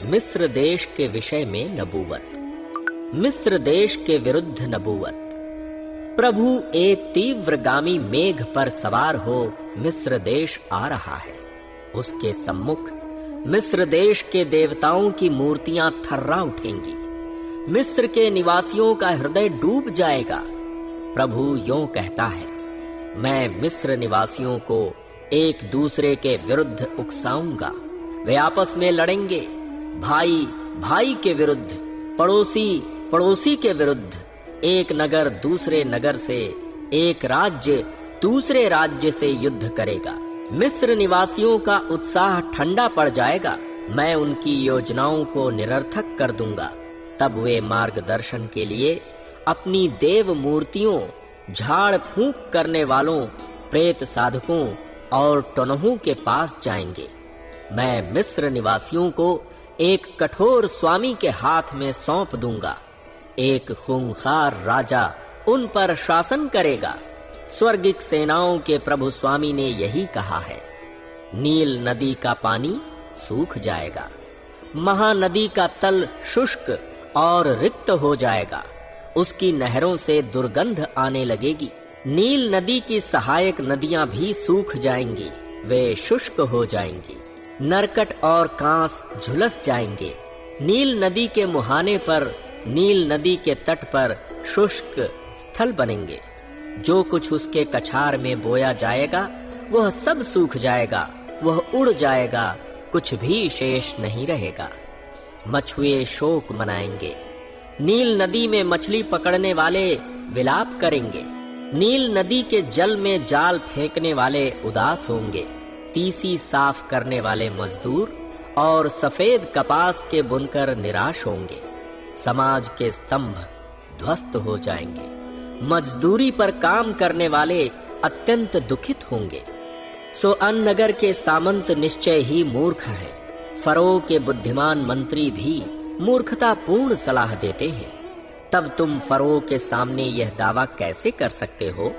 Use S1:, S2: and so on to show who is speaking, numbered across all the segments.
S1: मिस्र देश के विषय में नबूवत। मिस्र देश के विरुद्ध नबूवत। प्रभु एक तीव्रगामी मेघ पर सवार हो मिस्र देश आ रहा है। उसके सम्मुख मिस्र देश के देवताओं की मूर्तियां थर्रा उठेंगी। मिस्र के निवासियों का हृदय डूब जाएगा। प्रभु यों कहता है, मैं मिस्र निवासियों को एक दूसरे के विरुद्ध उकसाऊंगा। वे आपस में लड़ेंगे, भाई भाई के विरुद्ध, पड़ोसी पड़ोसी के विरुद्ध। एक नगर दूसरे नगर से, एक राज्य दूसरे राज्य से युद्ध करेगा। मिस्र निवासियों का उत्साह ठंडा पड़ जाएगा। मैं उनकी योजनाओं को निरर्थक कर दूंगा। तब वे मार्गदर्शन के लिए अपनी देव मूर्तियों, झाड़ फूंक करने वालों, प्रेत साधकों और टनहों के पास जाएंगे। मैं मिस्र निवासियों को एक कठोर स्वामी के हाथ में सौंप दूंगा। एक खूंखार राजा उन पर शासन करेगा। स्वर्गिक सेनाओं के प्रभु स्वामी ने यही कहा है। नील नदी का पानी सूख जाएगा, महानदी का तल शुष्क और रिक्त हो जाएगा। उसकी नहरों से दुर्गंध आने लगेगी। नील नदी की सहायक नदियां भी सूख जाएंगी, वे शुष्क हो जाएंगी। नरकट और कांस झुलस जाएंगे। नील नदी के मुहाने पर, नील नदी के तट पर शुष्क स्थल बनेंगे। जो कुछ उसके कछार में बोया जाएगा वह सब सूख जाएगा, वह उड़ जाएगा, कुछ भी शेष नहीं रहेगा। मछुए शोक मनाएंगे। नील नदी में मछली पकड़ने वाले विलाप करेंगे। नील नदी के जल में जाल फेंकने वाले उदास होंगे। तीसी साफ करने वाले मजदूर और सफेद कपास के बुनकर निराश होंगे। समाज के स्तंभ ध्वस्त हो जाएंगे। मजदूरी पर काम करने वाले अत्यंत दुखित होंगे। सोअन नगर के सामंत निश्चय ही मूर्ख हैं। फरो के बुद्धिमान मंत्री भी मूर्खतापूर्ण सलाह देते हैं। तब तुम फरो के सामने यह दावा कैसे कर सकते हो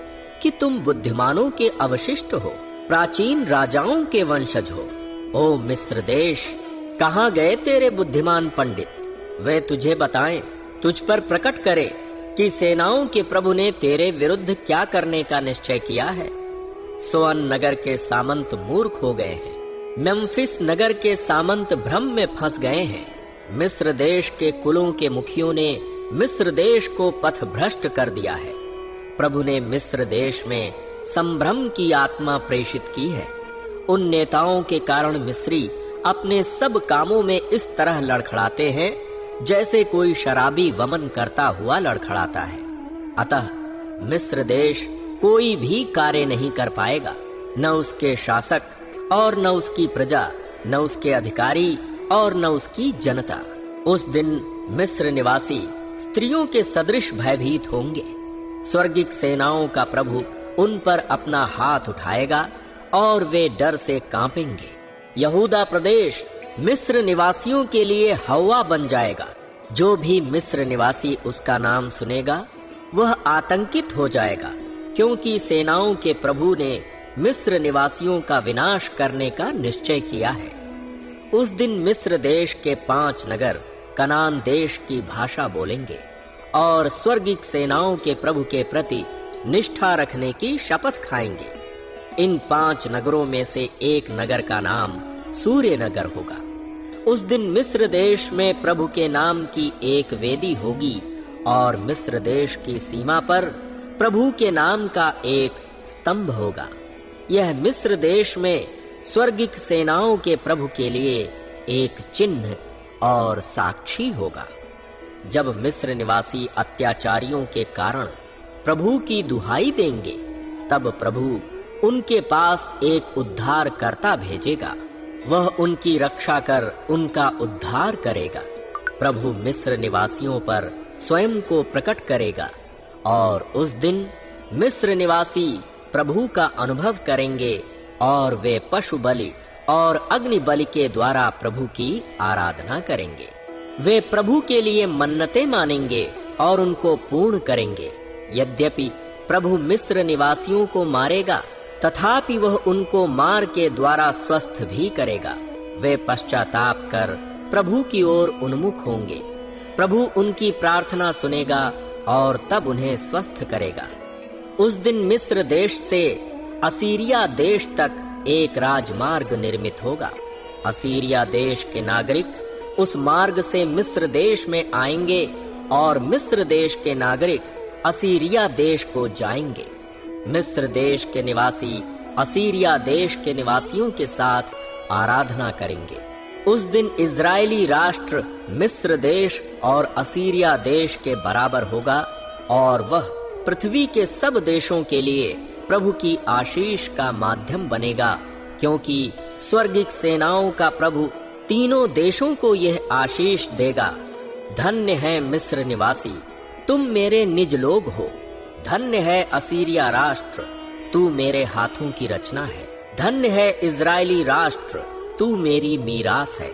S1: कि तुम बुद्धिमानों के अवशिष्ट हो, प्राचीन राजाओं के वंशज हो। ओ मिस्र देश, कहाँ गए तेरे बुद्धिमान पंडित? वे तुझे बताएं, तुझ पर प्रकट करें कि सेनाओं के प्रभु ने तेरे विरुद्ध क्या करने का निश्चय किया है। सोअन नगर के सामंत मूर्ख हो गए हैं। मेम्फिस नगर के सामंत भ्रम में फंस गए हैं। मिस्र देश के कुलों के मुखियों ने मिस्र देश को पथ भ्रष्ट कर दिया है। प्रभु ने मिस्र देश में संभ्रम की आत्मा प्रेषित की है। उन नेताओं के कारण मिस्री अपने सब कामों में इस तरह लड़खड़ाते हैं जैसे कोई शराबी वमन करता हुआ लड़खड़ाता है। अतः मिस्र देश कोई भी कार्य नहीं कर पाएगा, न उसके शासक और न उसकी प्रजा, न उसके अधिकारी और न उसकी जनता। उस दिन मिस्र निवासी स्त्रियों के सदृश भयभीत होंगे। स्वर्गिक सेनाओं का प्रभु उन पर अपना हाथ उठाएगा और वे डर से कांपेंगे। यहूदा प्रदेश मिस्र निवासियों के लिए हवा बन जाएगा। जो भी मिस्र निवासी उसका नाम सुनेगा वह आतंकित हो जाएगा, क्योंकि सेनाओं के प्रभु ने मिस्र निवासियों का विनाश करने का निश्चय किया है। उस दिन मिस्र देश के 5 नगर कनान देश की भाषा बोलेंगे और स्वर्गिक सेनाओं के प्रभु के प्रति निष्ठा रखने की शपथ खाएंगे। इन 5 नगरों में से एक नगर का नाम सूर्य नगर होगा। उस दिन मिस्र देश में प्रभु के नाम की एक वेदी होगी और मिस्र देश की सीमा पर प्रभु के नाम का एक स्तंभ होगा। यह मिस्र देश में स्वर्गिक सेनाओं के प्रभु के लिए एक चिन्ह और साक्षी होगा। जब मिस्र निवासी अत्याचारियों के कारण प्रभु की दुहाई देंगे, तब प्रभु उनके पास एक उद्धारकर्ता भेजेगा। वह उनकी रक्षा कर उनका उद्धार करेगा। प्रभु मिस्र निवासियों पर स्वयं को प्रकट करेगा और उस दिन मिस्र निवासी प्रभु का अनुभव करेंगे और वे पशु बलि और अग्नि बलि के द्वारा प्रभु की आराधना करेंगे। वे प्रभु के लिए मन्नतें मानेंगे और उनको पूर्ण करेंगे। यद्यपि प्रभु मिस्र निवासियों को मारेगा, तथापि वह उनको मार के द्वारा स्वस्थ भी करेगा। वे पश्चाताप कर प्रभु की ओर उन्मुख होंगे। प्रभु उनकी प्रार्थना सुनेगा और तब उन्हें स्वस्थ करेगा। उस दिन मिस्र देश से असीरिया देश तक एक राजमार्ग निर्मित होगा। असीरिया देश के नागरिक उस मार्ग से मिस्र देश में आएंगे और मिस्र देश के नागरिक असीरिया देश को जाएंगे। मिस्र देश के निवासी असीरिया देश के निवासियों के साथ आराधना करेंगे। उस दिन इज़राइली राष्ट्र मिस्र देश और असीरिया देश के बराबर होगा और वह पृथ्वी के सब देशों के लिए प्रभु की आशीष का माध्यम बनेगा, क्योंकि स्वर्गिक सेनाओं का प्रभु तीनों देशों को यह आशीष देगा। धन्य है मिस्र निवासी, तुम मेरे निज लोग हो। धन्य है असीरिया राष्ट्र, तू मेरे हाथों की रचना है। धन्य है इज़राइली राष्ट्र, तू मेरी मीरास है।